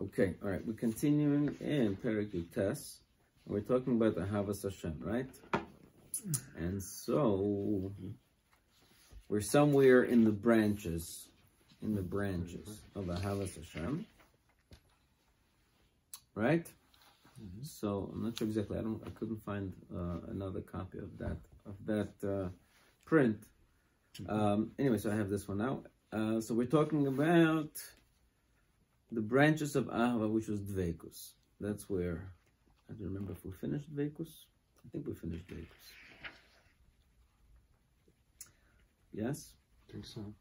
Okay, all right. We're continuing in Perek Yutes. We're talking about the Ahavas HaShem, right? And so we're somewhere in the branches, of Ahavas HaShem, right? So I'm not sure exactly. I couldn't find another copy of that print. Anyway, so I have this one now. So we're talking about the branches of Ahava, which was Dveikus. That's where, I don't remember if we finished Dveikus. I think we finished Dveikus. Yes? I think so.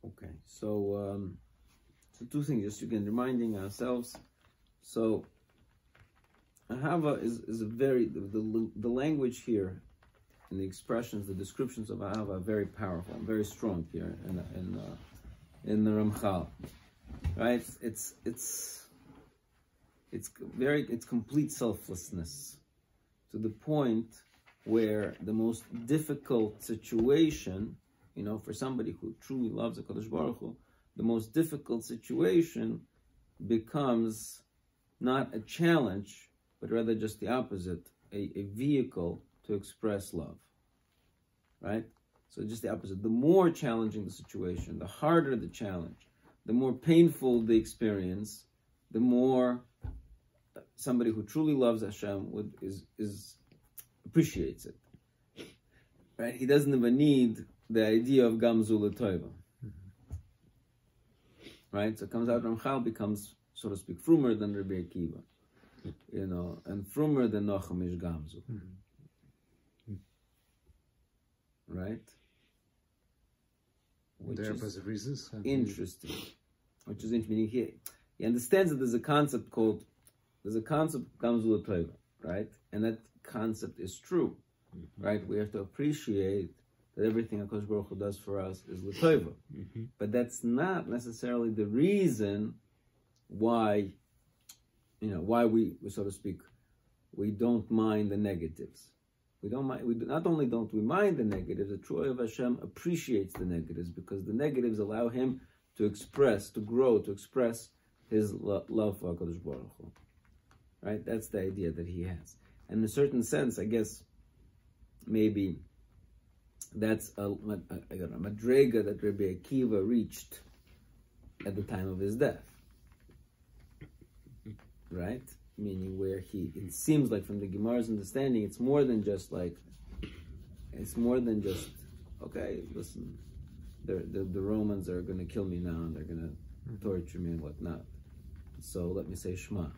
Okay, so two things, just again, reminding ourselves. So, Ahava is a very, the language here, and the expressions, the descriptions of Ahava are very powerful, and very strong here in the Ramchal. Right? It's complete selflessness, to the point where the most difficult situation, for somebody who truly loves HaKadosh Baruch Hu, the most difficult situation becomes not a challenge, but rather just the opposite, a vehicle to express love. Right? So just the opposite. The more challenging the situation, the harder the challenge, the more painful the experience, the more somebody who truly loves HaShem appreciates it. Right? He doesn't even need the idea of Gamzu L'Toiva. Right? So it comes out, Ramchal becomes, so to speak, frumer than Rabbi Akiva. And frumer than Nochem Ish Gamzu. Right? Which is interesting. Which is interesting. He understands that there's a concept Gamzu L'Toiva, right? And that concept is true, right? We have to appreciate that everything HaKadosh Baruch Hu does for us is L'Toiva. But that's not necessarily the reason why, why we, so to speak, we don't mind the negatives. We don't mind. Not only don't we mind the negatives, the true of Hashem appreciates the negatives, because the negatives allow him to express, to grow, to express his love for HaKadosh Baruch Hu. Right? That's the idea that he has. And in a certain sense, I guess, maybe that's a madrega that Rabbi Akiva reached at the time of his death. Right? Meaning where it seems like from the Gemara's understanding, it's more than just, okay, listen, the Romans are going to kill me now, and they're going to torture me and whatnot. So let me say Shema,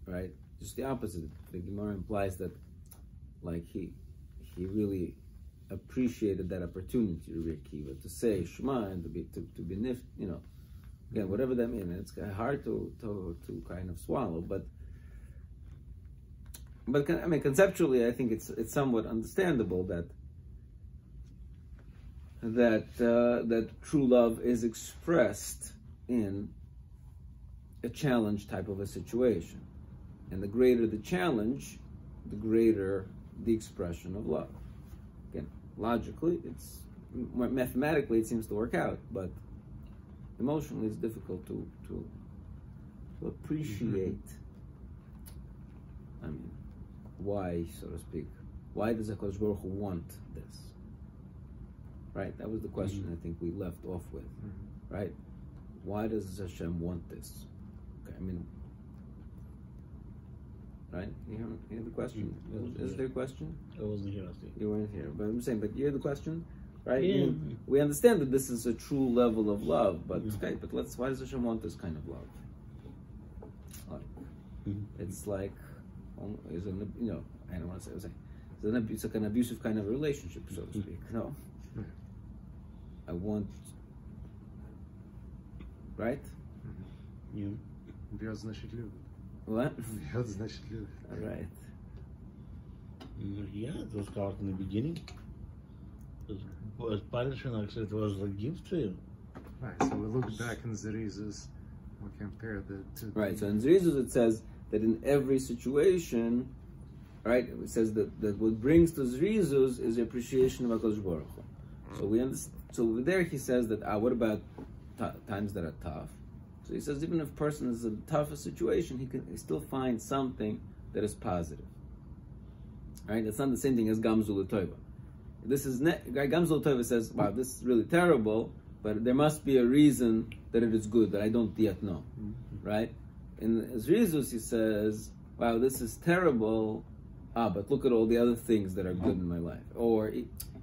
right? Just the opposite. The Gemara implies that, he really appreciated that opportunity, Rabbi Akiva, to say Shema and to be again, whatever that means. It's hard to kind of swallow, but I mean, conceptually, I think it's somewhat understandable that true love is expressed in a challenge type of a situation, and the greater the challenge, the greater the expression of love. Again, logically, mathematically it seems to work out, but emotionally it's difficult to appreciate. I mean, why, so to speak, why does HaKadosh Baruch Hu want this? Right? That was the question I think we left off with. Right? Why does Hashem want this? Okay, I mean, right? You hear the question? Is there a question? I wasn't here. You weren't here. But I'm saying, but you hear the question? Right? Yeah. We understand that this is a true level of love, but okay, but why does Hashem want this kind of love? It's like, I don't want to say, it's like an abusive kind of relationship, so to speak. No, I want, right? Yeah. What? All right. Yeah, it was called in the beginning. As punishment, actually, it was a gift to you. Right, so we look back in Zerizus, we compare the two. Right, so in Zerizus it says that in every situation, right, it says that what brings to Zerizus is the appreciation of HaKadosh Baruch Hu. So we understand. So over there he says that what about times that are tough? So he says even if a person is in a tougher situation, he can still find something that is positive. Right? It's not the same thing as Gamzul Toiva. This is Gamzul Toiva says, wow, this is really terrible, but there must be a reason that it is good that I don't yet know. Right? In Zrizus he says, wow, this is terrible, but look at all the other things that are good in my life. Or,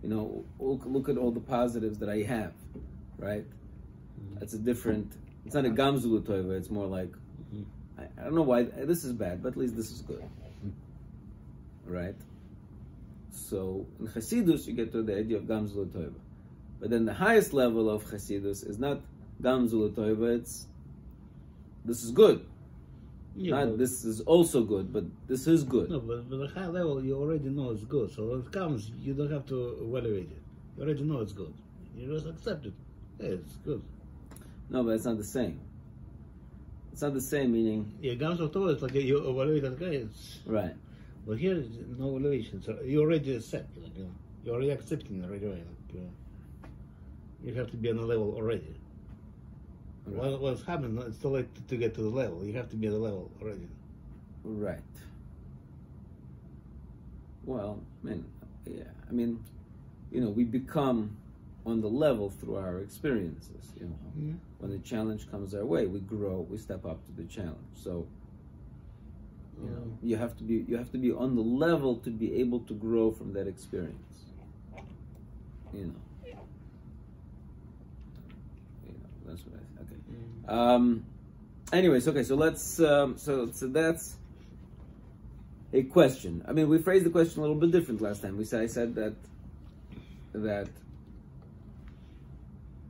look at all the positives that I have. Right? That's a different, it's not a Gamzul Toiva, it's more like, I don't know why this is bad, but at least this is good. Right? So in Chasidus you get to the idea of Gamzul Toiva. But then the highest level of Chasidus is not Gamzul Toiva, it's this is good. Yeah, Not this is also good, but this is good. No, but the high level you already know it's good. So when it comes, you don't have to evaluate it. You already know it's good. You just accept it. Hey, it's good. No, but it's not the same. It's not the same, meaning... Yeah, Gamzul Toiva is like you evaluate that guy. It's, Right. but here, no evaluation. So you already accept it. You're already accepting it right away. You have to be on a level already. Right. What's happened, it's too late to get to the level. You have to be at the level already. Right. Well, we become on the level through our experiences, Yeah. When the challenge comes our way, we grow, we step up to the challenge. So, you have to be on the level to be able to grow from that experience. That's what I think. Okay. Anyways, okay. So let's. So that's a question. I mean, we phrased the question a little bit different last time. I said that.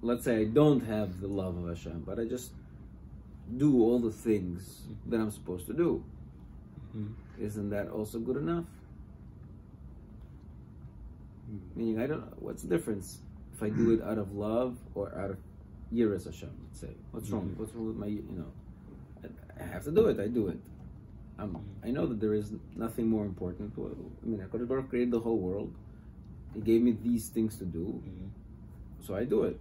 Let's say I don't have the love of Hashem, but I just do all the things that I'm supposed to do. Isn't that also good enough? Meaning, I don't know. What's the difference if I do it out of love or out of Yiras Hashem, let's say? What's wrong? What's wrong with my, I have to do it, I do it. I know that there is nothing more important. HaKadosh Baruch created the whole world. He gave me these things to do, so I do it.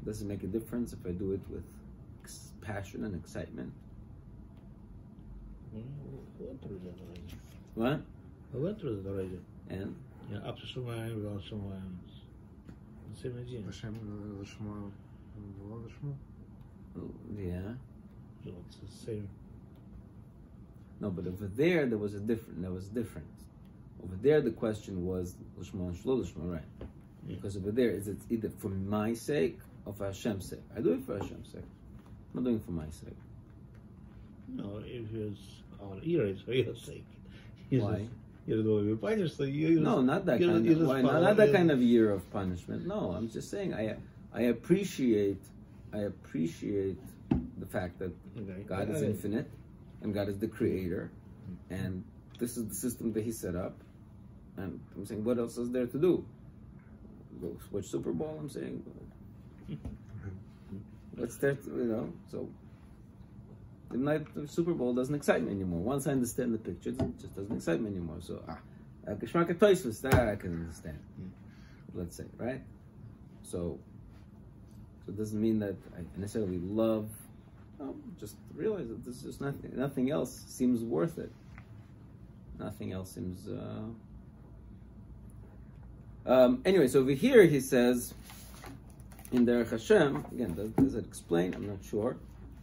Does it make a difference if I do it with passion and excitement? What? I went through it already. And? Yeah, up to somewhere, down somewhere. Same idea. HaShem Lishma, Lishma. Yeah. So it's the same. No, but over there was different. Over there the question was Lishma and Shlo Lishma, right? Yeah. Because over there it's either for my sake or for Hashem's sake. I do it for Hashem's sake. I'm not doing it for my sake. No, if it's our ear, it's for your sake. Why? You don't want to be punished, so you no, not that kind of. Why not that kind of year of punishment? No, I'm just saying I appreciate the fact that God is infinite and God is the creator, and this is the system that He set up. And I'm saying, what else is there to do? Go watch Super Bowl. I'm saying, what's there? So. The Super Bowl doesn't excite me anymore. Once I understand the picture, it just doesn't excite me anymore. So, Geschmack Toysfus, that I can understand. Let's say, right? So it doesn't mean that I necessarily love. Just realize that this is nothing else seems worth it. Nothing else seems. Anyway, so over here he says, in Derech Hashem, again, does it explain? I'm not sure.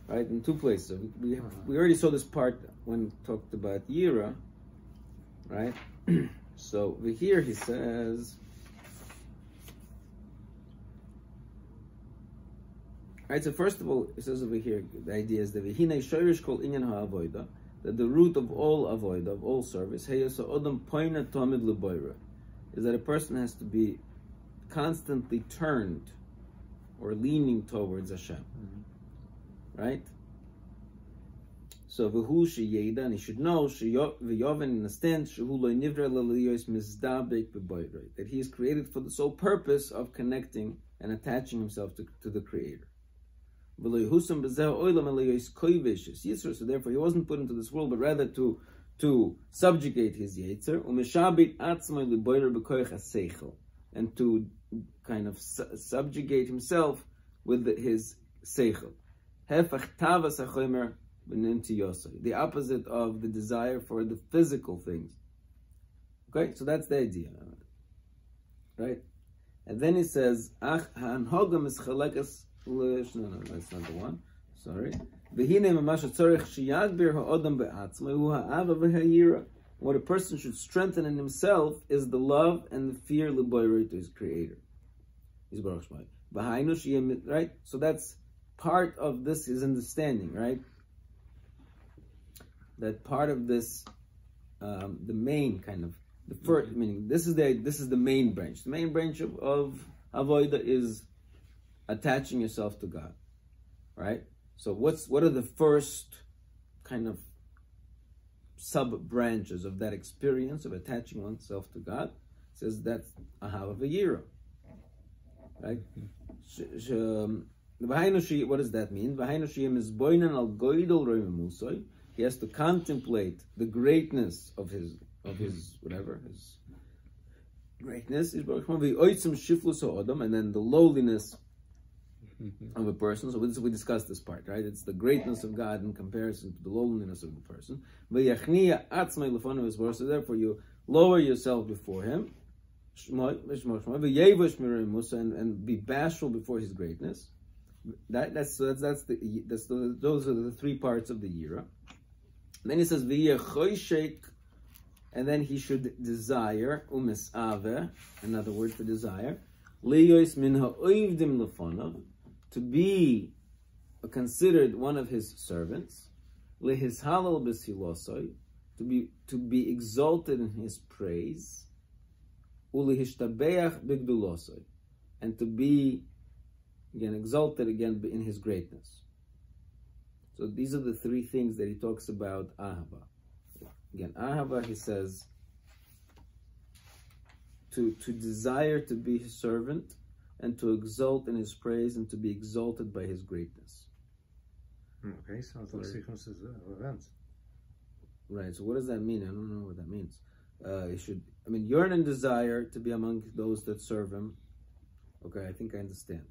Right, in two places. We already saw this part when we talked about Yira, right? So over here he says, right. So first of all, it says over here the idea is that V'hinei shoyrish kol inyan ha'avoda, that the root of all avoda, of all service, heyaso odam poina tomid leboira, is that a person has to be constantly turned or leaning towards Hashem. Right? So v'hu sheyeda, and he should know v'yoven, understand shehu lo nivra l'liyos mizdabek b'boyrei, that he is created for the sole purpose of connecting and attaching himself to the Creator. V'lo yehusam b'zeh oilam l'liyos koyvesh yisro, so therefore he wasn't put into this world, but rather to subjugate his yetzer, u'meshabit atzmai l'boyrer b'koyach haseichel, and to kind of subjugate himself with his seichel. The opposite of the desire for the physical things. Okay, so that's the idea, right? And then he says, no, that's not the one. Sorry. What a person should strengthen in himself is the love and the fear to his creator. Right? So that's part of this is understanding, right? That part of this, the main kind of the first meaning. This is the main branch. The main branch of avoida is attaching yourself to God, right? So what are the first kind of sub branches of that experience of attaching oneself to God? It says that's Ahavas, right? What does that mean? He has to contemplate the greatness of his greatness, and then the lowliness of a person. So we discussed this part, right? It's the greatness of God in comparison to the lowliness of the person. So therefore you lower yourself before him, and be bashful before his greatness. Those are the three parts of the yira. Then he says and then he should desire another word for desire, to be considered one of his servants, to be exalted in his praise, and to be again exalted again in his greatness. So these are the three things that he talks about ahava. Again, ahava, he says, to desire to be his servant, and to exalt in his praise, and to be exalted by his greatness. Okay, sounds like sequences of events. Right, so what does that mean? I don't know what that means. Yearn and desire to be among those that serve him. Okay, I think I understand.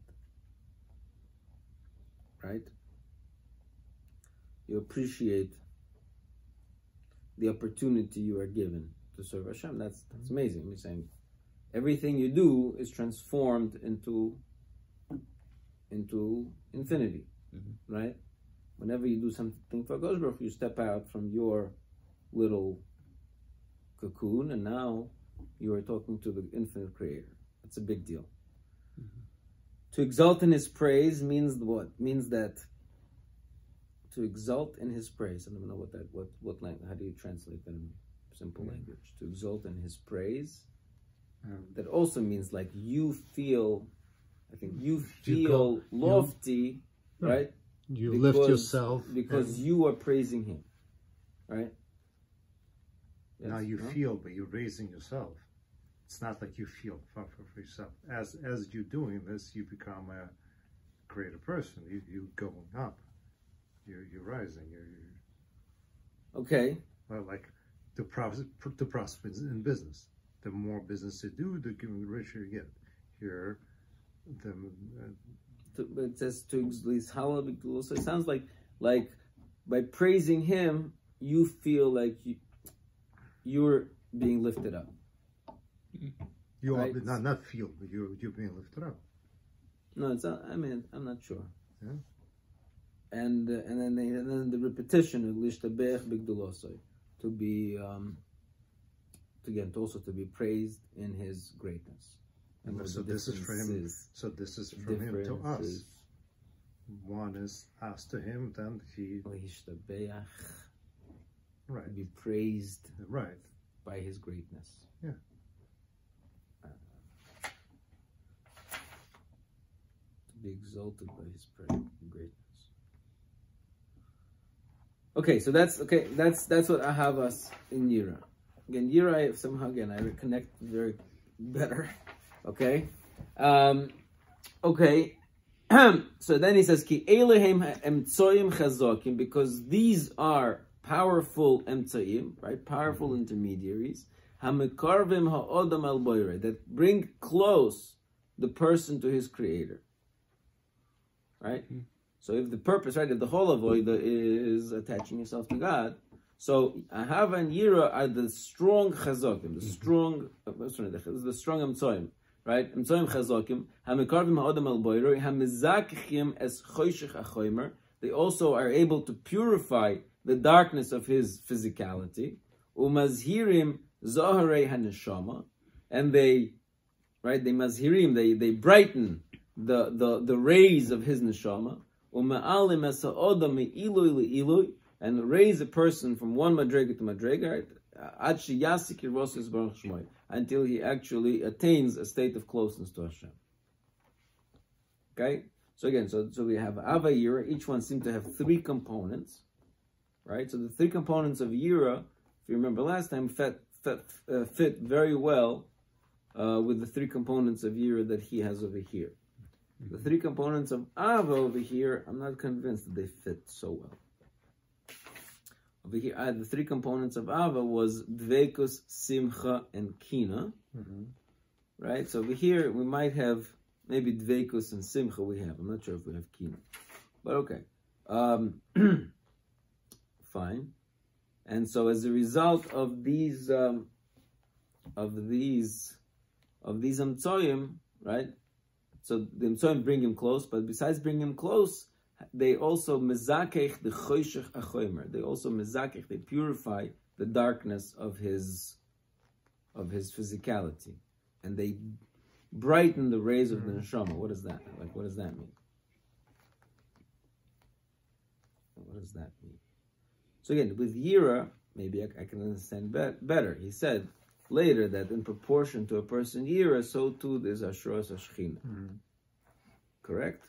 Right? You appreciate the opportunity you are given to serve HaShem. That's amazing. I'm saying everything you do is transformed into infinity, right? Whenever you do something for Hakadosh Baruch Hu, you step out from your little cocoon, and now you are talking to the infinite Creator. That's a big deal. To exalt in His praise means what? Means that to exalt in His praise. I don't know what language. How do you translate that in simple language? To exalt in His praise. That also means like you feel. I think you feel lofty, right? You lift yourself because you are praising Him, right? Yes, now you feel, but you're raising yourself. It's not like you feel for yourself. As you're doing this, you become a greater person. You're going up. You're rising. Okay. Well, like to prosper in business. The more business you do, the richer you get. Here, it says to exalt. So it sounds like by praising Him, you feel like you're being lifted up. You right? are not feel, but you're being lifted up. No, it's not. I'm not sure. Yeah. And then the repetition of lishtabech bigdulosai, to be also to be praised in His greatness. And so this is for Him. So this is from Him to us. One is us to Him, then He. Lishtabech. Right. To be praised. Right. By His greatness. Yeah. To be exalted by His greatness. Okay, so that's what Ahavas in Yira. Again, Yira, I reconnect very better. Okay, okay. So then he says, "Ki Elohim emtsoyim chazokim," because these are powerful emtsoyim, right? Powerful intermediaries. Hamekarvim ha'odam al boyre, that bring close the person to his Creator. Right? So if the purpose, right, if the whole avoida is attaching yourself to God, so Ahava and Yira are the strong chazokim, the strong emtsoim, right? Emtsoim chazokim, hamikarvim ha'odam al boiroi, hamizakchim es choshech achoimer. They also are able to purify the darkness of his physicality. Umazhirim zoharei haneshama, and they mazhirim, they brighten the rays of his neshama. Uma'alim es ha'odam me'iloi le'iloi, and raise a person from one madrega to madrega, right? Until he actually attains a state of closeness to Hashem. Okay? So again, so we have Ava Yira, each one seems to have three components, right? So the three components of Yira, if you remember last time, fit very well with the three components of Yira that he has over here. The three components of Ava over here, I'm not convinced that they fit so well. Over here, the three components of Ava was Dveikus, Simcha, and Kina. Right? So over here, we might have maybe Dveikus and Simcha we have. I'm not sure if we have Kina. But okay. Fine. And so as a result of these Amtsoyim, right? So the Amtsoyim bring him close, but besides bringing him close, they also mezakech the choshech achoimer. They also mezakech, they purify the darkness of his physicality, and they brighten the rays of the neshama. What is that? Like, what does that mean? What does that mean? So again, with Yira, maybe I can understand better. He said later that in proportion to a person Yira, so too there's Ashros Ashchina. Correct?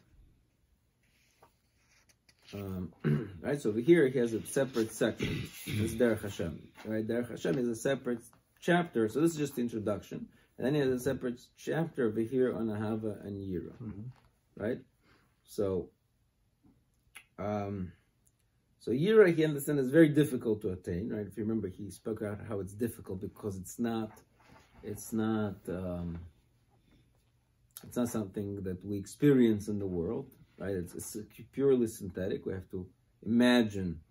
Right, so over here he has a separate section. It's Derech HaShem. Right, Derech HaShem is a separate chapter. So this is just the introduction, and then he has a separate chapter over here on Ahava and Yira. Right, so Yira, he understands, is very difficult to attain. Right, if you remember, he spoke out how it's difficult because it's not something that we experience in the world. Right, it's purely synthetic. We have to imagine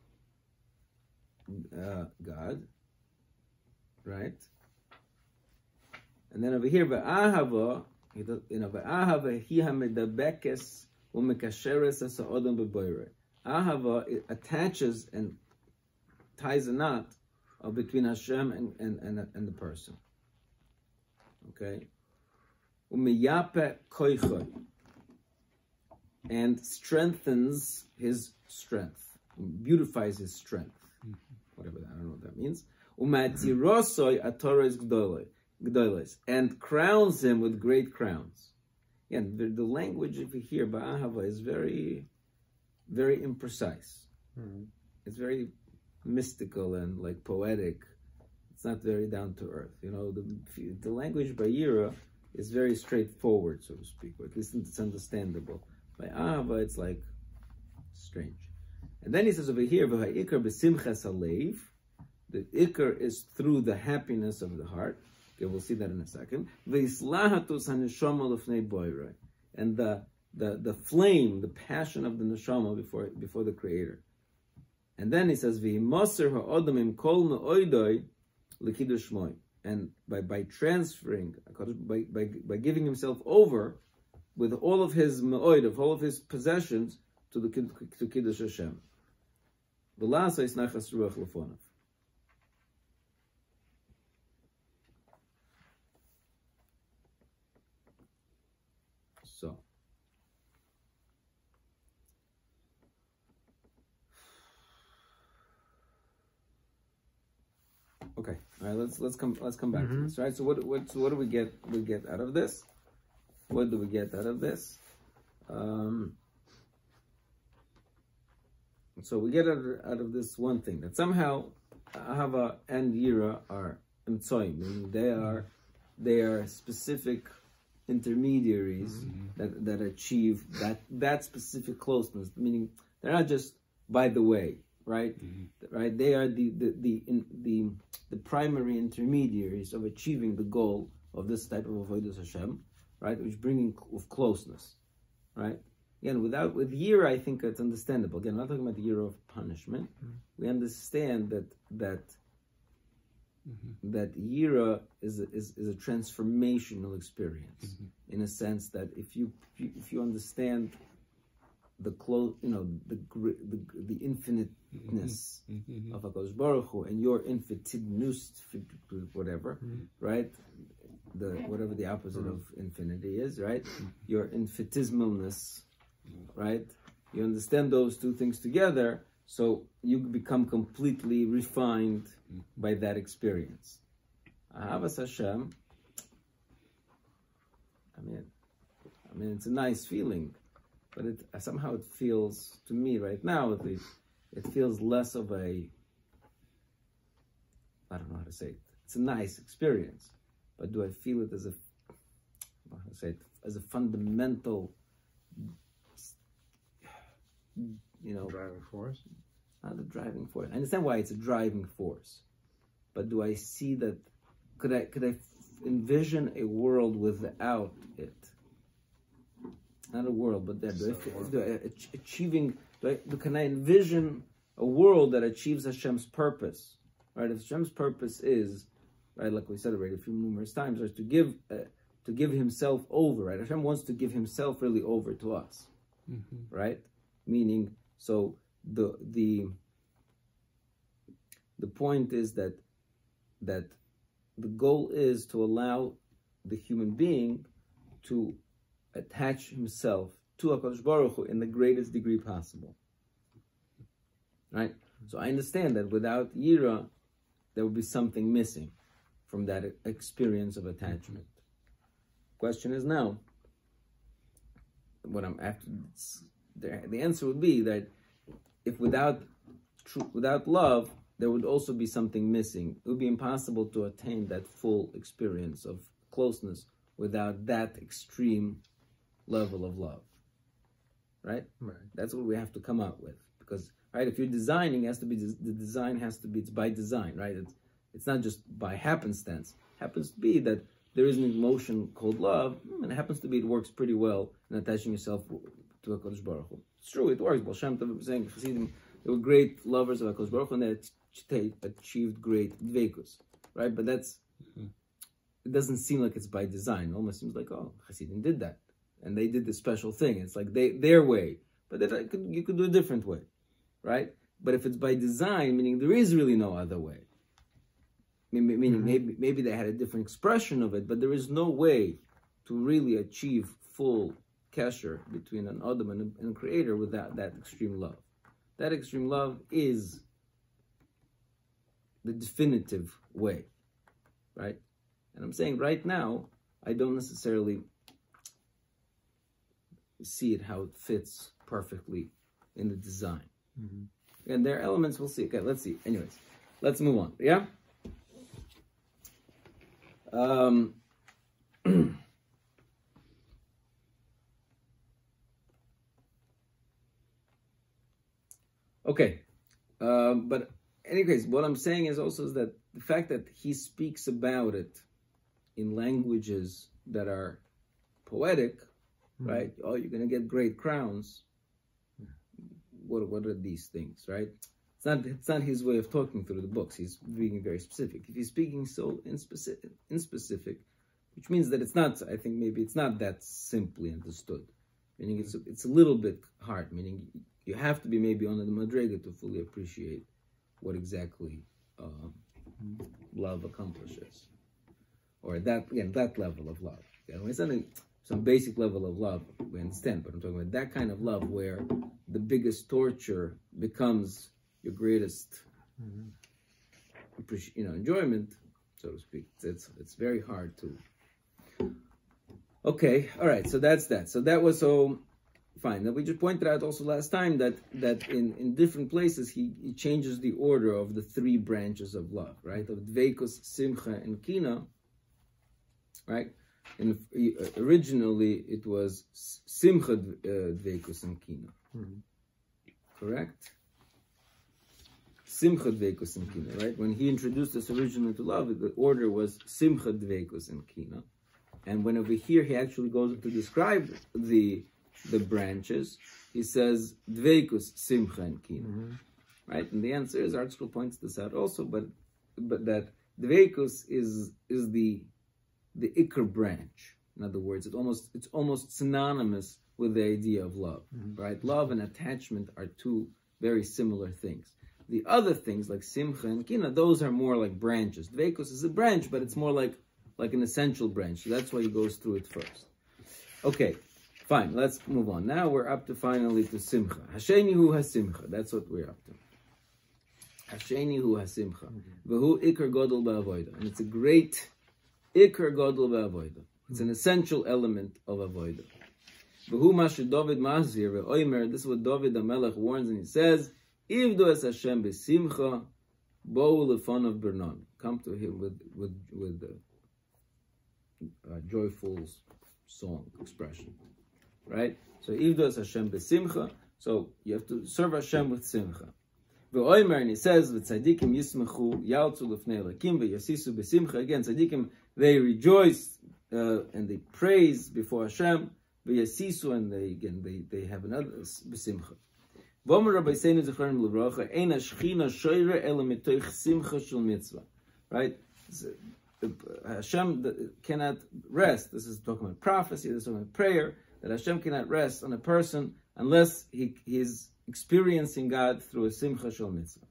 God, right? And then over here, Ahava, Ahava, it attaches and ties a knot between Hashem and the person. Okay, and strengthens his strength, beautifies his strength, whatever that, I don't know what that means. And crowns him with great crowns. Again, the language over here by Ahava is very, very imprecise. It's very mystical and like poetic. It's not very down to earth. You know, the language by Yira is very straightforward, so to speak, or at least it's understandable. By Ahava, it's like strange. And then he says over here, "V'ha'ikar b'simchas halev." The ikar is through the happiness of the heart. Okay, we'll see that in a second. V'yislahatus haneshama l'fnei boirei, and the flame, the passion of the neshama before the Creator. And then he says, "V'yimaser ha'odam im kol me'oidoi l'kiddush shmoi," and by transferring, by giving himself over with all of his me'oid, of all of his possessions, to Kiddush Hashem. V'lasa isnachas ruach lefonav. So, okay, all right. Let's come back to this. Right. So what do we get? We get out of this. What do we get out of this? So we get out of this one thing, that somehow Ahava and Yira are emtsoim, meaning they are specific intermediaries that achieve that specific closeness, meaning they're not just by the way, right? Right? They are the primary intermediaries of achieving the goal of this type of avodas Hashem, right? Which bringing of closeness, right? again, with yira, I think it's understandable. Again, I'm not talking about the yira of punishment. We understand that yira is a transformational experience, in a sense that if you understand the infiniteness of HaKadosh Baruch Hu and your infiniteness, whatever, right? Whatever the opposite of infinity is, right? Your infinitesimalness, right? You understand those two things together, so you become completely refined by that experience. Ahavas HaShem, I mean, it's a nice feeling, but somehow it feels, to me right now at least, it feels less of a, I don't know how to say it. It's a nice experience, but do I feel it as a, how to say it, as a fundamental, driving force? Not a driving force. I understand why it's a driving force, but do I see that? Could I envision a world without it? Not a world, but that. Can I envision a world that achieves Hashem's purpose? Right? If Hashem's purpose is, right, like we said already a few numerous times, is to give Himself over. Right? Hashem wants to give Himself really over to us. Right? Meaning, so the point is that the goal is to allow the human being to attach himself to HaKadosh Baruch Hu in the greatest degree possible. Right? So I understand that without Yira, there will be something missing from that experience of attachment. Question is now, what I'm after, the answer would be that if without love, there would also be something missing. It would be impossible to attain that full experience of closeness without that extreme level of love. Right? That's what we have to come up with. Because, right, if you're designing, the design has to be, it's by design, right? It's not just by happenstance. It happens to be that there is an emotion called love, and it happens to be it works pretty well in attaching yourself to HaKadosh Baruch Hu. It's true, it works. Baal Shem Tov was saying, Chassidim, they were great lovers of HaKadosh Baruch Hu, and they achieved great dveikus, right? But it doesn't seem like it's by design. It almost seems like, oh, Chassidim did that, and they did this special thing. It's like their way, but you could do a different way, right? But if it's by design, meaning there is really no other way, meaning maybe they had a different expression of it, but there is no way to really achieve full kesher between an Adam and a creator without that extreme love. That extreme love is the definitive way, right? And I'm saying right now, I don't necessarily see it how it fits perfectly in the design. And there are elements we'll see. Okay, let's see. Anyways, let's move on. Yeah? Okay. But anyways, what I'm saying is that the fact that he speaks about it in languages that are poetic, right? Oh, you're going to get great crowns. What are these things, right? It's not his way of talking through the books. He's being very specific. If he's speaking so in specific, which means that it's not, I think maybe it's not that simply understood. Meaning it's a little bit hard, meaning you have to be maybe on the madrega to fully appreciate what exactly love accomplishes. Or that level of love. It's not some basic level of love, we understand, but I'm talking about that kind of love where the biggest torture becomes your greatest enjoyment, so to speak. It's very hard to... Okay, all right, so that's that. So that was so fine. Now we just pointed out also last time that in different places he changes the order of the three branches of love, right? Of dveikus, simcha, and kina, right? And originally it was simcha, dveikus, and kina. Correct? Simcha, dveikus, and kina, right? When he introduced us originally to love, the order was simcha, dveikus, and kina. And when over here he actually goes to describe the the branches, he says dveikus, simcha, and kina. Right? And the answer is, Art School points this out also, but that dveikus is the ikr branch. In other words, it's almost synonymous with the idea of love, right? Love and attachment are two very similar things. The other things like simcha and kina, those are more like branches. Dveikus is a branch, but it's more like an essential branch. So that's why he goes through it first. Okay, fine. Let's move on. Now we're up to finally to simcha. Hasheni hu hasimcha. That's what we're up to. Hasheni hu hasimcha. V'hu ikar godol ba'avoida. And it's a great ikar godol ba'avoida. It's an essential element of avoida. V'hu mashu David mazir ve'oimer. This is what David the Melech warns, and he says, Ivdu es Hashem b'simcha, bo'u lefon of Bernon. Come to him with joyful song expression, right? So Ivdu es Hashem b'simcha. So you have to serve Hashem with simcha. Ve'oimer, and he says, v'tzadikim yismechu yaltzu lefnei Elokim ve'yasisu b'simcha. Again, tzadikim, they rejoice and they praise before Hashem. Ve'yasisu, and they have another b'simcha. Right? So, Hashem cannot rest. This is talking about prophecy, this is talking about prayer, that Hashem cannot rest on a person unless he is experiencing God through a simcha shel mitzvah.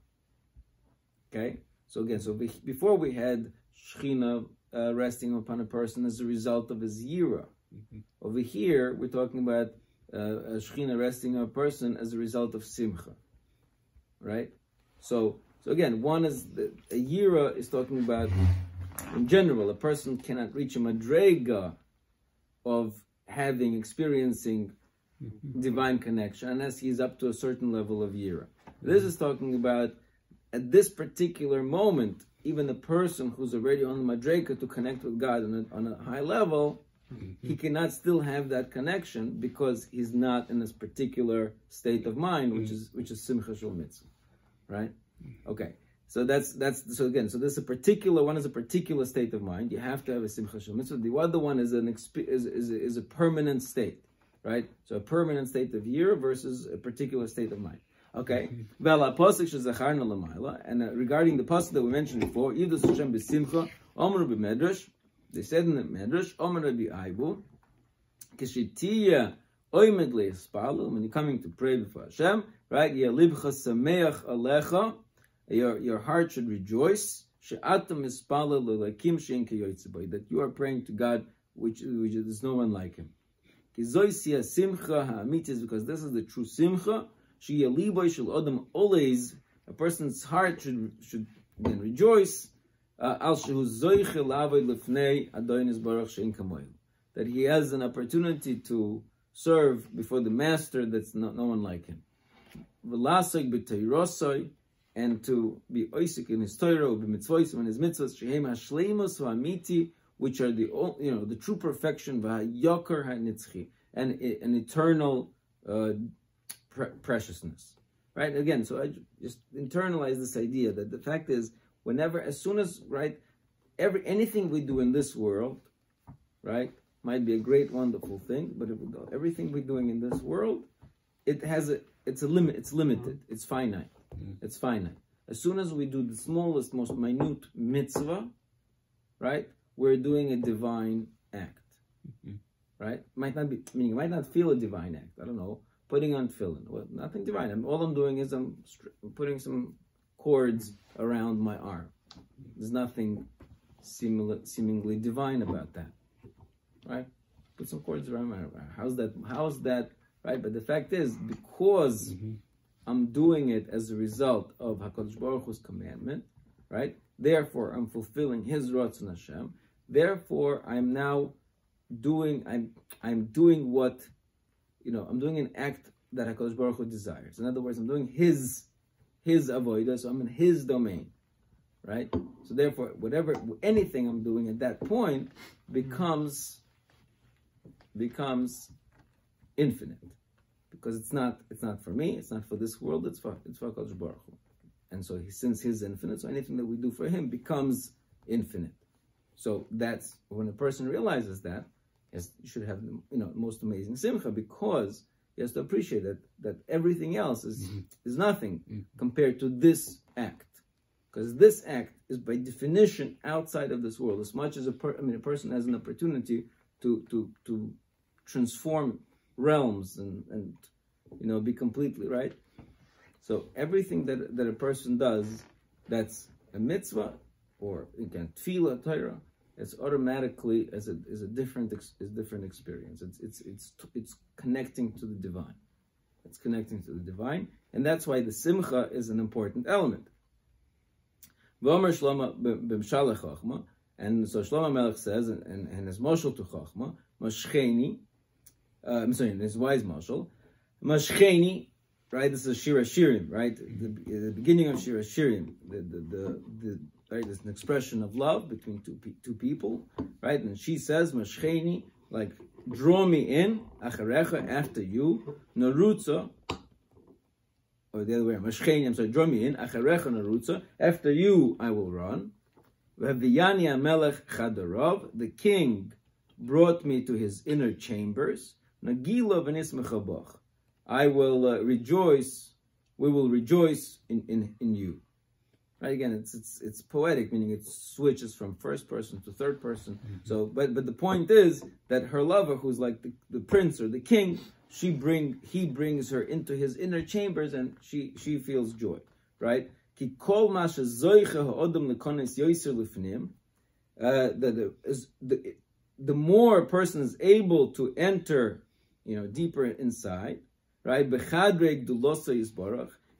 Okay? So again, before we had Shechina resting upon a person as a result of his yira. Over here, we're talking about a Shechina resting on a person as a result of simcha, right? So again, one is a yira is talking about, in general, a person cannot reach a madrega of experiencing divine connection unless he's up to a certain level of yira. This is talking about at this particular moment, even a person who's already on the madrega to connect with God on a high level, he cannot still have that connection because he's not in this particular state of mind, which is simcha shel mitzvah, right? Okay, so that's so again. So this is a particular state of mind. You have to have a simcha shel mitzvah. The other one is is a permanent state, right? So a permanent state of year versus a particular state of mind. Okay, and regarding the pasuk that we mentioned before, Yivdos Hashem b'simcha, Omer b'medrash. They said in the Medrash, Omer Rabbi Aibu, Kishitiya oimed le'espalu, when you're coming to pray before Hashem, right? Yalibcha sameach alecha, your heart should rejoice. She'atam espala le'lakim she'en keyotzibay, that you are praying to God, which there's no one like Him. Kizoisia simcha ha'amitis, because this is the true simcha. She'yaliboy shel odom always, a person's heart should then rejoice. That he has an opportunity to serve before the master that's no one like him. And to be oisik in his Torah, and his mitzvahs, which are the true perfection, and an eternal preciousness. Right? Again, so I just internalize this idea that the fact is, as soon as anything we do in this world, right, might be a great, wonderful thing, but everything we're doing in this world, it's a limit. It's limited. It's finite. It's finite. As soon as we do the smallest, most minute mitzvah, right, we're doing a divine act, right? Might not be, meaning you might not feel a divine act. I don't know, putting on tefillin. Well, nothing divine. All I'm doing is I'm putting some cords around my arm. There's nothing seemingly divine about that, right? Put some cords around my arm. How's that, right? But the fact is, because I'm doing it as a result of HaKadosh Baruch Hu's commandment, right? Therefore, I'm fulfilling His Ratzon Hashem. Therefore, I'm now doing what, I'm doing an act that HaKadosh Baruch Hu desires. In other words, I'm doing His avodah, so I'm in His domain, right? So therefore, anything I'm doing at that point becomes infinite, because it's not for me, it's not for this world, it's for HaKadosh Baruch Hu. And so since He's infinite, so anything that we do for Him becomes infinite. So that's when a person realizes that, Yes, you should have the most amazing simcha, because he has to appreciate that everything else is nothing compared to this act. Because this act is by definition outside of this world. As much as a person has an opportunity to transform realms and be completely right. So everything that a person does that's a mitzvah or again tefillah, Torah, it's automatically is a different experience. It's connecting to the divine. It's connecting to the divine, and that's why the simcha is an important element. V'omer Shlomo b'mshal chachma, and so Shlomo Melech says, and his mashal to chachma, mashcheni. I'm sorry, his wise mashal, mashcheni. Right, this is Shir HaShirim, right? The beginning of Shir HaShirim, right, it's an expression of love between two people, right? And she says, Mashcheni, like, draw me in, acharecha, after you, narutza, or the other way, Mashcheni, I'm sorry, draw me in, acharecha narutza, after you I will run. V'haviyani HaMelech Chadarov, the king brought me to his inner chambers, Nagila v'nismecha bach. I will rejoice. We will rejoice in you. Right? Again, it's poetic, meaning it switches from first person to third person. So, but the point is that her lover, who's like the prince or the king, he brings her into his inner chambers, and she feels joy. Right? The more a person is able to enter, deeper inside. Right, into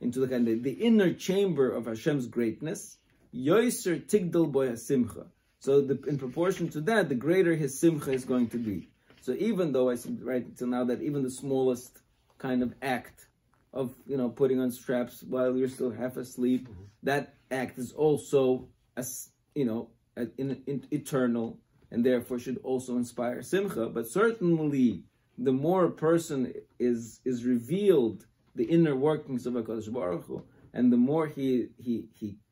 the inner chamber of Hashem's greatness, yoiser tigdal boy simcha. So in proportion to that, the greater his simcha is going to be. So even though I said right until now that even the smallest kind of act of putting on straps while you're still half asleep, that act is also eternal, and therefore should also inspire simcha. But certainly, the more a person is revealed the inner workings of HaKadosh Baruch Hu, and the more he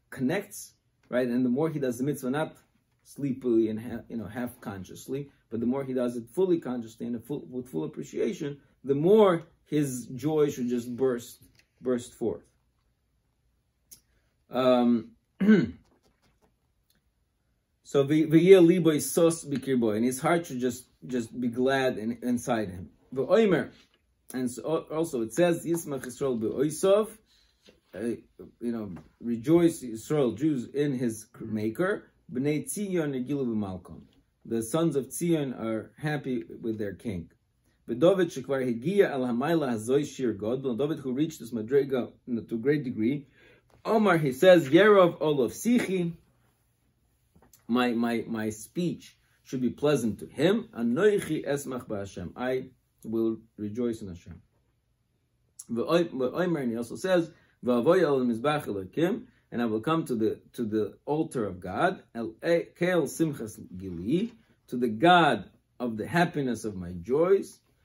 connects, right, and the more he does the mitzvah not sleepily and half consciously, but the more he does it fully consciously and with full appreciation, the more his joy should just burst forth. So v'yeh libo sos b'kirbo, and his heart should just be glad inside him. V'oimer, and so also it says Yismach Yisrael b'oisov, rejoice Yisrael, Jews, in his Maker. B'nei Tzion negilu b'malkom, the sons of Tzion are happy with their king. V'David shekvar higia al hamayla hazoi shir godol, David who reached this madrega to a great degree. Omar, he says, Yerov Olav Sichi, my speech should be pleasant to him. Anoichi esmach b'Hashem, I will rejoice in Hashem. And he also says, V'avoy al mizbach Elokim, and I will come to the altar of God, El Kel Simchas Gili, to the God of the happiness of my joy.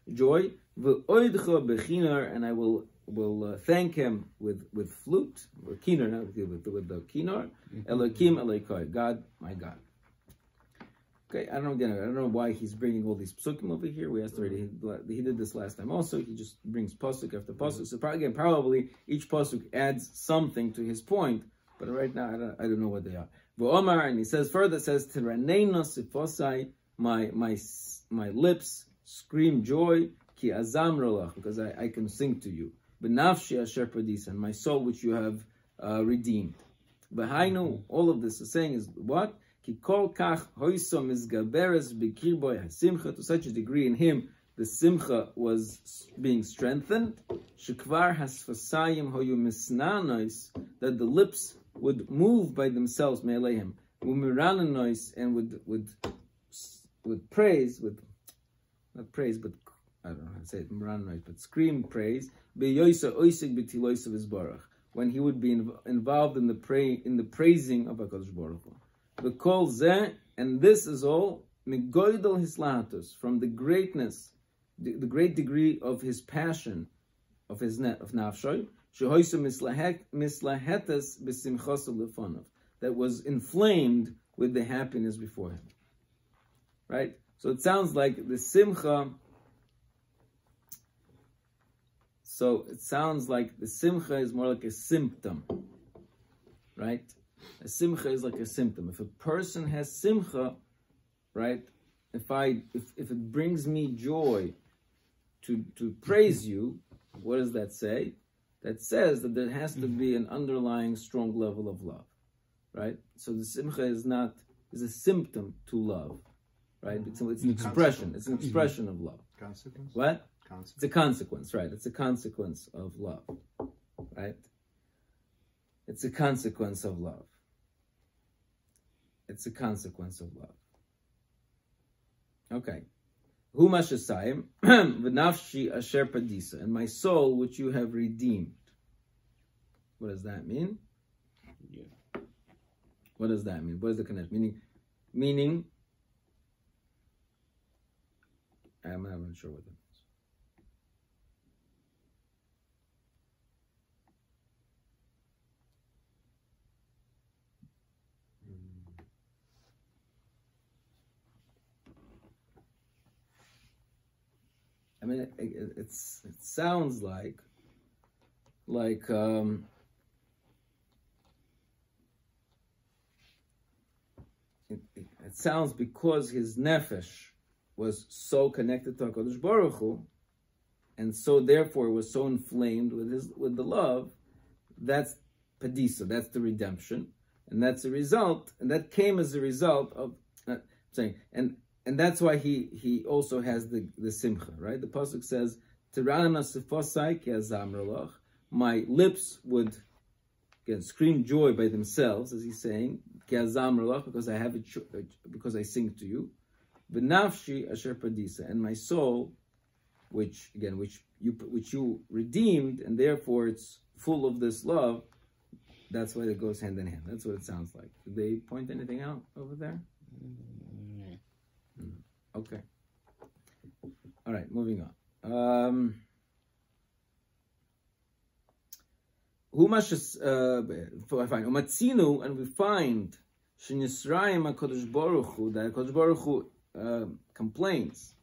V'oidcho bechinar, and I will thank him with flute, or kinar, not with the kinar. Elokim Elokai, God, my God. Okay, I don't know why he's bringing all these psukim over here. We asked already. He did this last time also. He just brings pasuk after pasuk. So probably each pasuk adds something to his point. But right now, I don't know what they are. V'omar, and he says further, says Tiraneina sifosai, my lips scream joy, ki azam rolach, because I can sing to you. B'nafshi asher pradis, and my soul which you have redeemed. V'hainu, all of this is saying is what? Ki kol kach hoisom izgaberes b'kirboy hasimcha, to such a degree in him the simcha was being strengthened. Shekvar hasfasayim hoyu misnanois, that the lips would move by themselves, me'aleihim, umiranois, and with praise, not praise, but I don't know how to say it, miranois, but scream praise, be'yoisa oisig b'tiloisa v'zbarach, when he would be involved in the praising of HaKadosh Baruch Hu. The kol zeh, and this is all migoidel hislahatus, from the greatness, the great degree of his passion, of nafshoy, shehoisu mislahetes b'simchos lefonov, that was inflamed with the happiness before him. Right? So it sounds like the simcha. So it sounds like the simcha is more like a symptom, right? A simcha is like a symptom. If a person has simcha, right? If it brings me joy to praise you, what does that say? That says that there has to be an underlying strong level of love, right? So the simcha is a symptom to love, right? It's an expression. It's an expression of love. Consequence? What? Consequence. It's a consequence, right? It's a consequence of love, right? It's a consequence of love. It's a consequence of love. Okay. Hu mashasayim v'nafshi asher padisa, and my soul which you have redeemed. What does that mean? Yeah. What does that mean? What is the connection? Meaning, I'm not even sure what that means. I mean, it sounds like it sounds because his nefesh was so connected to HaKadosh Baruch Hu, and so therefore was so inflamed with the love. That's padisa. That's the redemption, and that's a result, and that came as a result of saying and that's why he also has the simcha, right? The pasuk says, my lips would again scream joy by themselves, as he's saying, because I have because I sing to you. V'nafshi asher padisa, and my soul, which you redeemed, and therefore it's full of this love. That's why it goes hand in hand. That's what it sounds like. Did they point anything out over there? Okay. All right, moving on. Umatzinu, and we find Shenisraim HaKadosh Baruch Hu, that HaKadosh Baruch Hu complains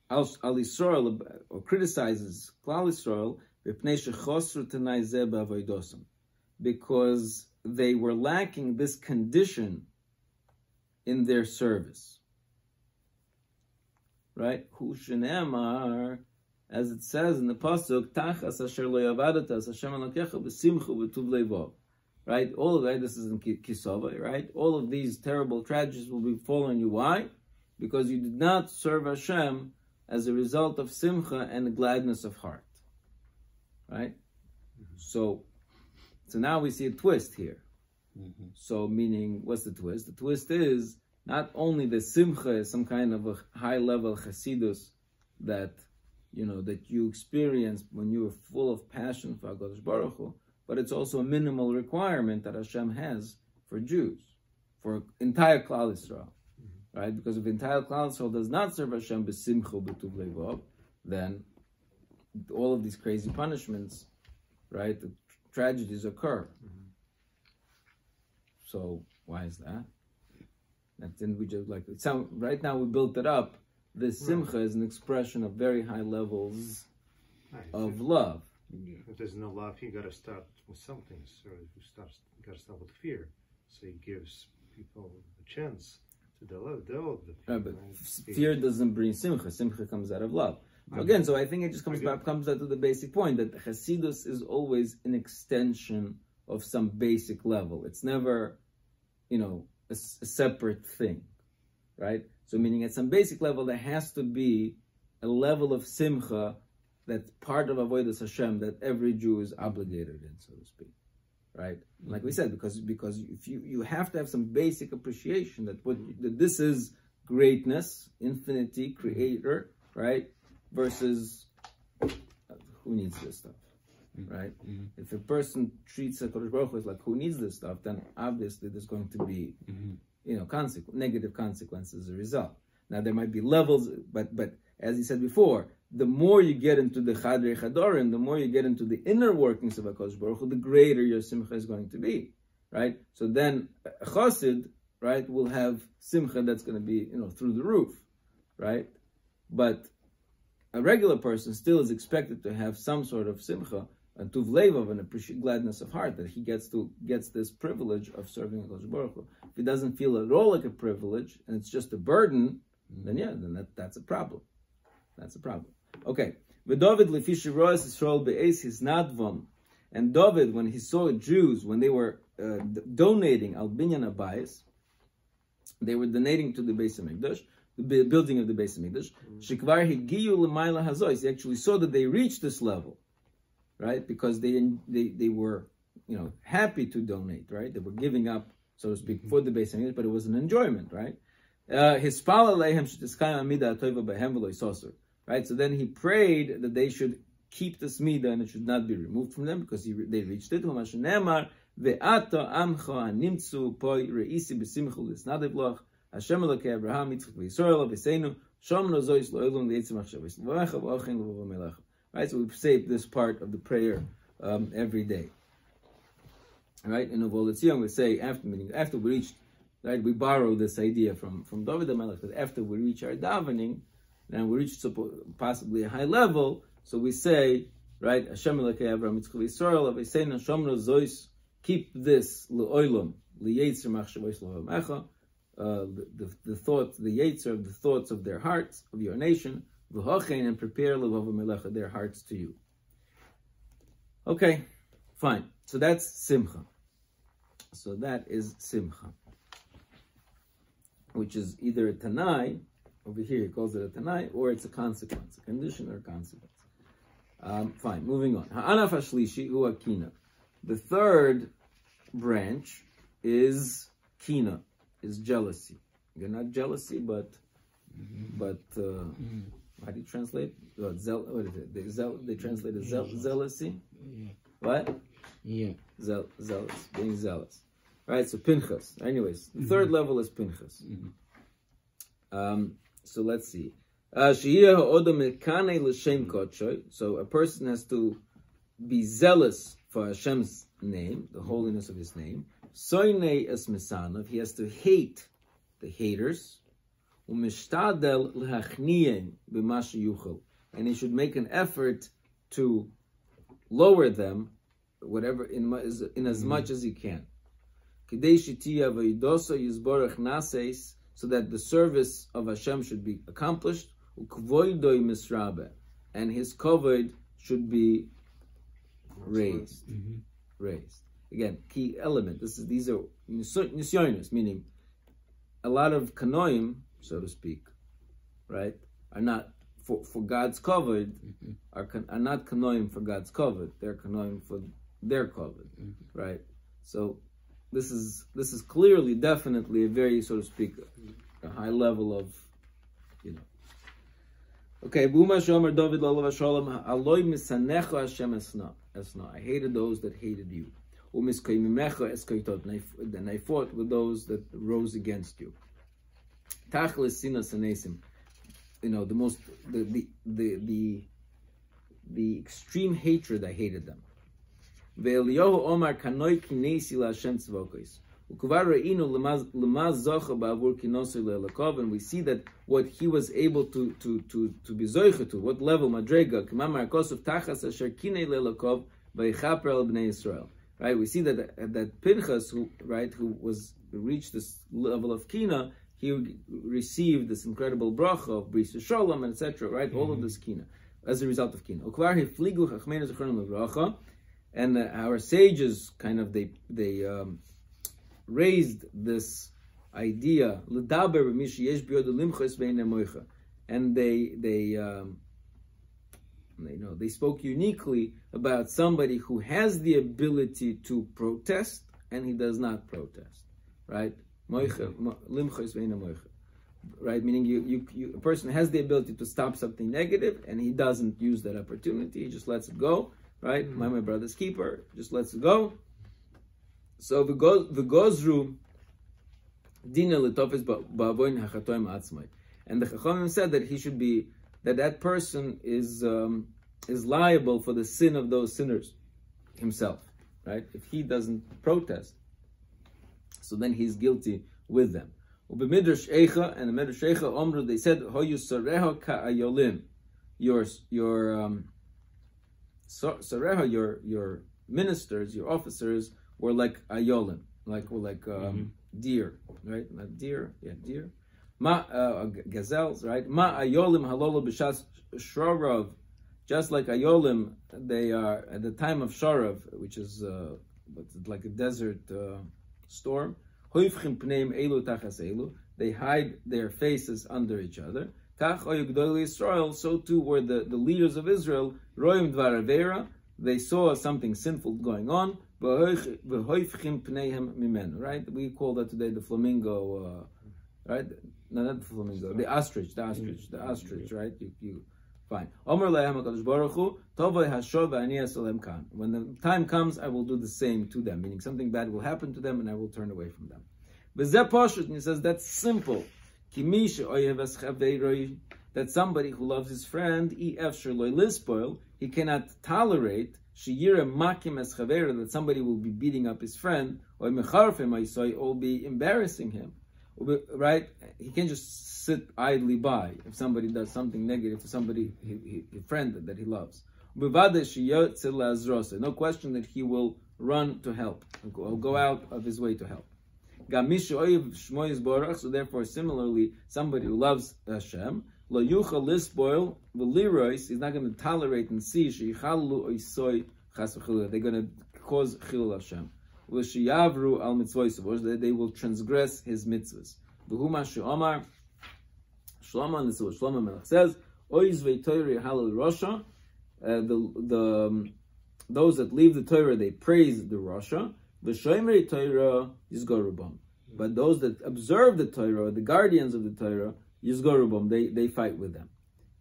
Al Yisrael, or criticizes Klal Yisrael, because they were lacking this condition in their service. Right? Hu shenemar, as it says in the pasuk, Tachas asher lo yavadas Hashem Elokecha b'simcha v'tuv levo. Right? All of that, this is in Kisova, right? All of these terrible tragedies will be falling you. Why? Because you did not serve Hashem as a result of simcha and gladness of heart. Right? Mm-hmm. So now we see a twist here. Mm-hmm. So meaning, what's the twist? The twist is not only the simcha is some kind of a high level Chasidus that you experience when you are full of passion for HaKadosh Baruch Hu, but it's also a minimal requirement that Hashem has for Jews, for entire Klal Yisrael, right? Because if entire Klal Yisrael does not serve Hashem b'simcha b'tuv levav, then all of these crazy punishments, right, the tragedies occur. Mm-hmm. So why is that? Then we just right now we built it up. This simcha is an expression of very high levels of love. If there's no love, you got to start with something. So you got to start with fear. So he gives people a chance to develop the fear. Right, but fear doesn't bring simcha. Simcha comes out of love. So again, so I think it just comes back to the basic point that Chasidus is always an extension of some basic level. It's never, a separate thing, right? So meaning at some basic level, there has to be a level of simcha that's part of Avodas Hashem that every Jew is obligated in, so to speak, right? Like we said, because if you have to have some basic appreciation that this is greatness, infinity, creator, right? Versus who needs this stuff, right? Mm-hmm. If a person treats HaKadosh Baruch Hu as like who needs this stuff, then obviously there's going to be negative consequences as a result. Now there might be levels, but as he said before, the more you get into the Chadrei Chadorim, the more you get into the inner workings of HaKadosh Baruch Hu, the greater your simcha is going to be, right? So then a Chasid, right, will have simcha that's going to be through the roof. right? But a regular person still is expected to have some sort of simcha, and tuv levav, and gladness of heart, that he gets this privilege of serving HaKadosh Baruch Hu. If he doesn't feel at all like a privilege, and it's just a burden, then that's a problem. That's a problem. Okay. V'David lefish roas Yisrael be'es his nadvam, and David, when he saw Jews, when they were donating al binyan abayis, they were donating to the Beis HaMikdash, the building of the Beis HaMikdash. Shekvar higiyu l'mayla hazois. He actually saw that they reached this level, right? Because they were, happy to donate, right? They were giving up, so to speak, for the Beis HaMikdash, but it was an enjoyment, right? Hispala leihem shetiskayim amida atoiva behem v'lo yisosur. Right, so then he prayed that they should keep this midah and it should not be removed from them because they reached it. Ve'ata amcha nimtzu poi reisi b'simchu l'snadevloch HaShem Elokei Abraham Yitzchak v'Yisrael v'Seinu Shom Nozois Lo'ilum V'Yitzim Achshav V'Lecha V'Ochin L'Vov Melech. Right, so we say this part of the prayer every day. Right, in Uvol Etzion we say after we reached, right, we borrow this idea from David HaMelech that after we reach our davening, and we reach possibly a high level, so we say, right, HaShem Elokei Avraham Yitzchak v'Yisrael v'Seinu Shomro Zois, keep this l'oilom li'yetzer machshavos l'omecha, the thoughts, the yetzer of the thoughts of their hearts, of your nation, v'hochein, and prepare l'vav melecha, their hearts to you. Okay, fine. So that's simcha. So that is simcha, which is either a tanai. Over here, he calls it a tanai, or it's a consequence, a condition or a consequence. Fine, moving on. Ha'anaf hashlishi hu akina. The third branch is kina, is jealousy. You're not jealousy, but how do you translate? What is it? They translate it zealousy. Yeah. What? Yeah. Zealous, being zealous. Right. So Pinchas. Anyways, the third level is Pinchas. So let's see. So a person has to be zealous for Hashem's name, the holiness of His name. Soinei es mesanav, he has to hate the haters. Umishtadel lehachnien b'ma sheyuchel, and he should make an effort to lower them, whatever in as much as he can. Kidei shetiya v'yidosa yizborach naseis, so that the service of Hashem should be accomplished. Ukvoidoi misrabe, and his kavod should be raised. Raised. Again, key element. These are nisyonis, meaning a lot of kanoim, so to speak, right, are not for God's kavod, are not kanoim for God's kavod. They're kanoim for their kavod, right? So this is clearly, definitely a very, so to speak, a high level of, Okay, Buma Shomer David Lalav Shalom Aloy Misanecha Hashem Esna. I hated those that hated you. Umiskoimimecha Eskoitot, and I fought with those that rose against you. Tachlis Sinas Anesim. The extreme hatred, I hated them. Ve'eliyahu Omar Kanoi Kinesi La Hashem Tzvokos. And we see that what he was able to be zoicha to, what level madrega, right? We see that Pinchas, who reached this level of kina, he received this incredible bracha of bris shalom, etc. Right, all of this kina as a result of kina. And our sages they raised this idea, and they spoke uniquely about somebody who has the ability to protest and he does not protest, right? Right, meaning a person has the ability to stop something negative and he doesn't use that opportunity, he just lets it go, right? My brother's keeper, just lets it go. So the gozru dina letofes ba'avoin hachatoim atzmai, and the Chachamim said that he should be that person is liable for the sin of those sinners himself, right? If he doesn't protest, so then he's guilty with them. Ubemidrash Eicha, and the Midrash Eicha Omru, they said, Hoyu Sareha Ka'ayolim. Your ministers, your officers were like ayolim, like deer, right? Not deer, yeah, deer. Gazelles, right? Ma ayolim halolo b'shas sharav, just like ayolim, they are at the time of sharav, which is like a desert storm. Hoifchim pneim elu tachas elu, they hide their faces under each other. Kach oyu gdolei Yisrael, so too were the leaders of Israel. Roim dvar avera, they saw something sinful going on. V'hoifchim pneihem mimenu, right? We call that today the flamingo, right? No, not the flamingo, the ostrich, right? You fine. Omer lehem HaKadosh Baruch Hu, tovei hashov v'ani asalem kan. When the time comes, I will do the same to them, meaning something bad will happen to them and I will turn away from them. V'zeh poshut, and he says that's simple. That somebody who loves his friend, he cannot tolerate that somebody will be beating up his friend, or be embarrassing him. Right? He can't just sit idly by if somebody does something negative to somebody, a friend that he loves. No question that he will run to help. He'll go out of his way to help. So therefore, similarly, somebody who loves Hashem, he's not going to tolerate and see they're going to cause chilul Hashem. They will transgress his mitzvahs. Shlomo Melech says, those that leave the Torah, they praise the Rasha. V'shomer Torah yizgorubam, but those that observe the Torah, the guardians of the Torah, yizgorubam, they fight with them.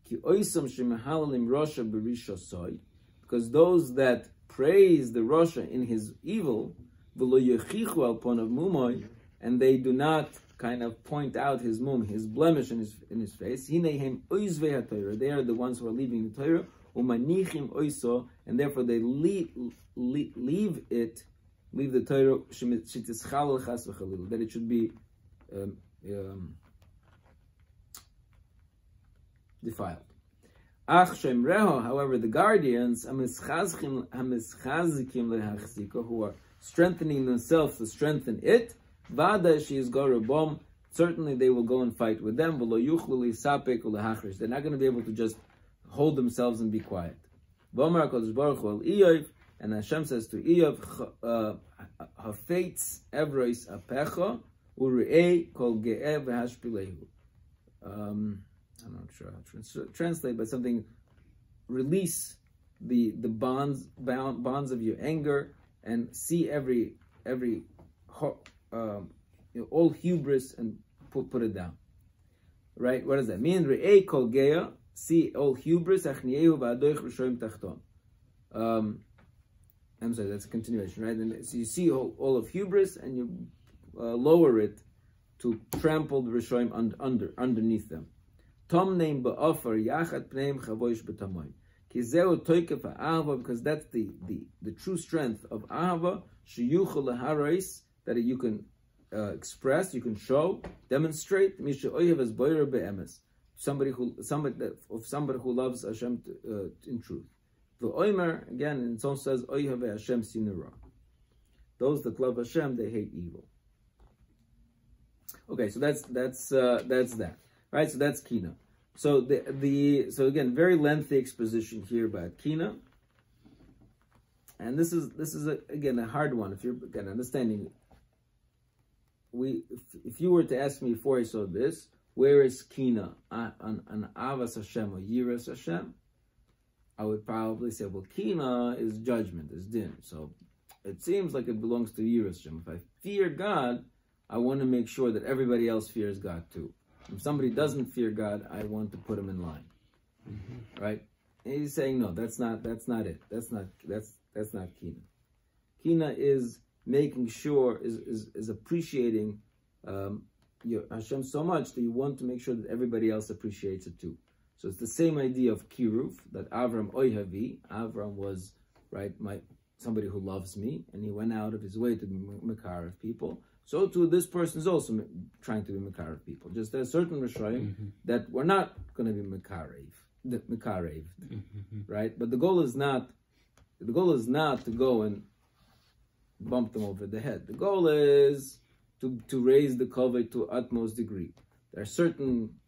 Ki oisam shemehalalim Rasha b'rishosoi, because those that praise the Rasha in his evil, v'lo yechichu al ponav mumoy, and they do not kind of point out his his blemish in his face. Hinehem oizvei haTorah, they are the ones who are leaving the Torah. Umanichim oiso, and therefore they leave the Torah, that it should be defiled. However, the guardians, who are strengthening themselves to strengthen it, certainly they will go and fight with them. They're not going to be able to just hold themselves and be quiet. And Hashem says to Eov, "Hafetz evrois apecha ure'ei kol ge'eh v'hashpilehu." I'm not sure how to translate, but something. Release the bonds of your anger and see every all hubris and put it down. Right? What does that mean? Re'ei kol ge'eh, see all hubris achniehu v'adoich rishoim tachton. I'm sorry, that's a continuation, right? And so you see all of hubris and you lower it to trample the Rishoim underneath them. Tom name ba'ofar yachat pneim chavoish b'tamoim. Kizeu toikef ha'ahava, because that's the true strength of ahava, sheyuchel leharais, that you can express, you can show, demonstrate, misha oyev as boyer be'emes, somebody who loves Hashem in truth. The Oimer, again, and it also says, Oyhave Hashem sinura. Those that love Hashem, they hate evil. Okay, so that's that. Right, so that's Kina. So so again, very lengthy exposition here about Kina. And this is again a hard one. If you're again understanding, if you were to ask me before I saw this, where is Kina on Ahavas Hashem or Yiras Hashem? I would probably say, well, Kina is judgment, is din. So it seems like it belongs to Yiras Hashem. If I fear God, I want to make sure that everybody else fears God too. If somebody doesn't fear God, I want to put him in line. Mm-hmm. Right? And he's saying, no, that's not it. That's not Kina. Kina is making sure, is appreciating your Hashem so much that you want to make sure that everybody else appreciates it too. So it's the same idea of Kiruf, that Avram Oyhavi, Avram was, right, somebody who loves me, and he went out of his way to be mekarev people, so too this person is also trying to be mekarev people. Just there's certain Rishonim that we're not going to be mekarev, right? But the goal is not to go and bump them over the head. The goal is to raise the koved to utmost degree. There are certain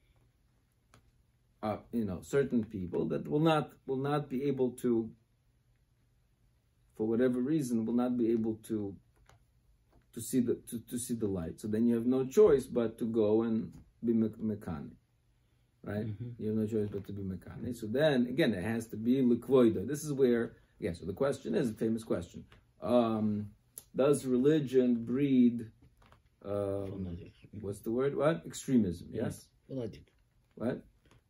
certain people that will not be able to, for whatever reason, will not be able to see the light. So then you have no choice but to go and be mekane, right? You have no choice but to be mekane. So then again, it has to be likvoida. This is where so the question is a famous question: does religion breed? What's the word? What? Extremism? Yes. Fanatic. What?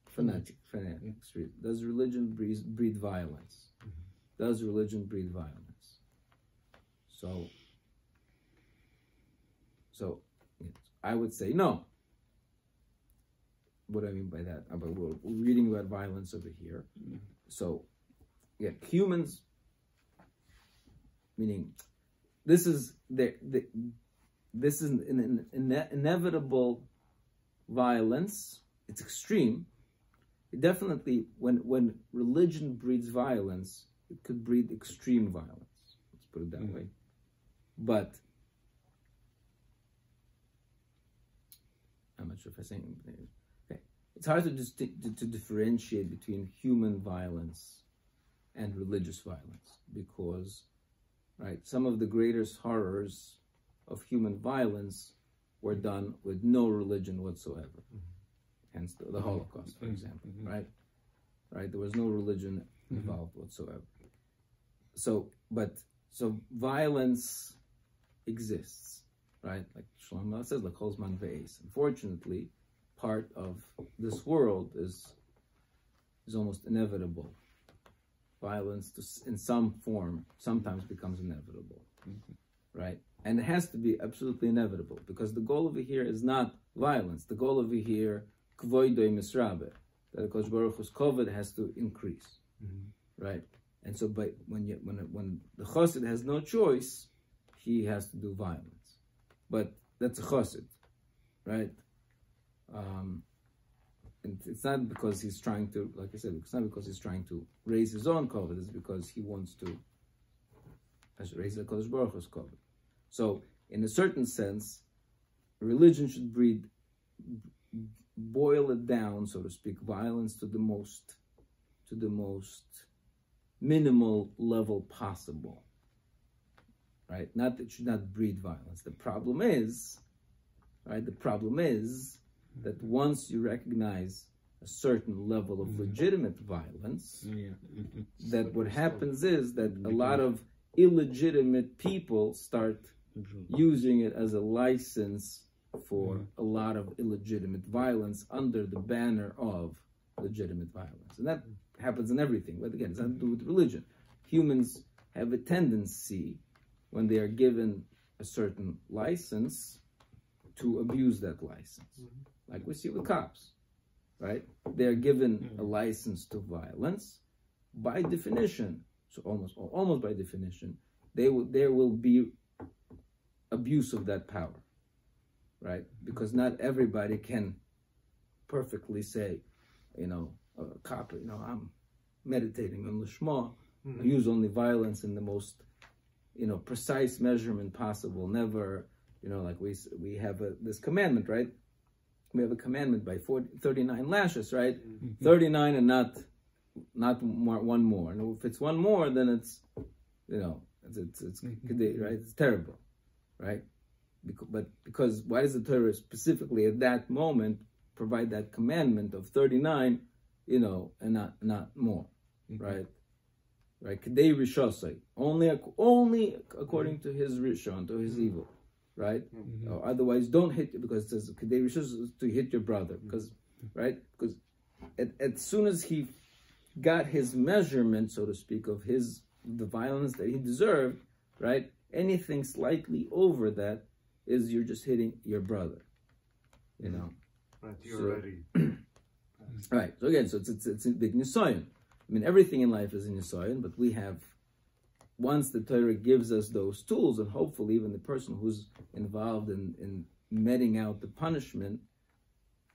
Fanatic. Extreme. Does religion breed violence? Does religion breed violence? So I would say no. What do I mean by that? We're reading about violence over here. So, humans, meaning this is an inevitable violence. It's extreme. It definitely, when religion breeds violence, it could breed extreme violence. Let's put it that way. But I'm not sure if I'm saying anything. Okay, it's hard to differentiate between human violence and religious violence because, right, some of the greatest horrors of human violence were done with no religion whatsoever. Hence the Holocaust, for example, right? There was no religion involved whatsoever. So violence exists, right? Like Shlomo says, like Holzman Ve'es. Unfortunately, part of this world is almost inevitable. Violence in some form sometimes becomes inevitable, right? And it has to be absolutely inevitable because the goal over here is not violence. The goal over here, kvoidoi misrabe, that Kodesh Baruch Hu's koved has to increase, right? And so, when the Chasid has no choice, he has to do violence. But that's a Chasid, right? And it's not because he's trying to, like I said, it's not because he's trying to raise his own koved. It's because he wants to raise the Kodesh Baruch Hu's koved. So, in a certain sense, religion should boil it down, so to speak, violence to the most minimal level possible, right? Not that it should not breed violence. The problem is that once you recognize a certain level of legitimate violence, that what happens is that a lot of illegitimate people start using it as a license for a lot of illegitimate violence under the banner of legitimate violence. And that happens in everything. But again, it's nothing to do with religion. Humans have a tendency, when they are given a certain license, to abuse that license. Like we see with cops, right? They are given a license to violence. By definition, so almost by definition, there will be abuse of that power, right? Because not everybody can perfectly say, a cop, I'm meditating on Lishma, I use only violence in the most, precise measurement possible. Never, like we have this commandment, right? We have a commandment by 39 lashes, right? 39 and not one more. And if it's one more, then it's right? It's terrible, right? But because why does the Torah specifically at that moment provide that commandment of 39, and not more, right? Right? Kedei rishosai, only according to his rishon, to his evil, right? Or otherwise, don't hit, because it says kedei rishosai to hit your brother, because because as soon as he got his measurement, so to speak, of the violence that he deserved, right? Anything slightly over that is you're just hitting your brother, Right, you're ready. Right. So again, it's a big nisayon. I mean, everything in life is a nisayon, but we have once the Torah gives us those tools, and hopefully even the person who's involved in meting out the punishment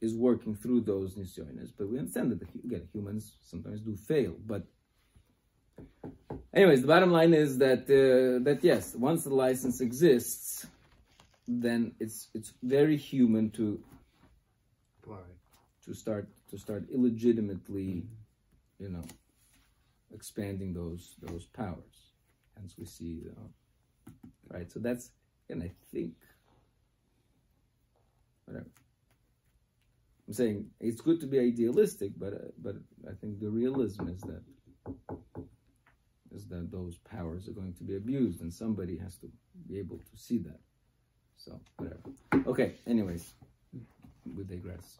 is working through those nisyonis. But we understand that, again, humans sometimes do fail. But anyways, the bottom line is that that yes, once the license exists, then it's very human to start illegitimately, expanding those powers. Hence we see, right? So that's, and I think, whatever. I'm saying it's good to be idealistic, but I think the realism is that those powers are going to be abused, and somebody has to be able to see that. So whatever. Okay. Anyways, we digress.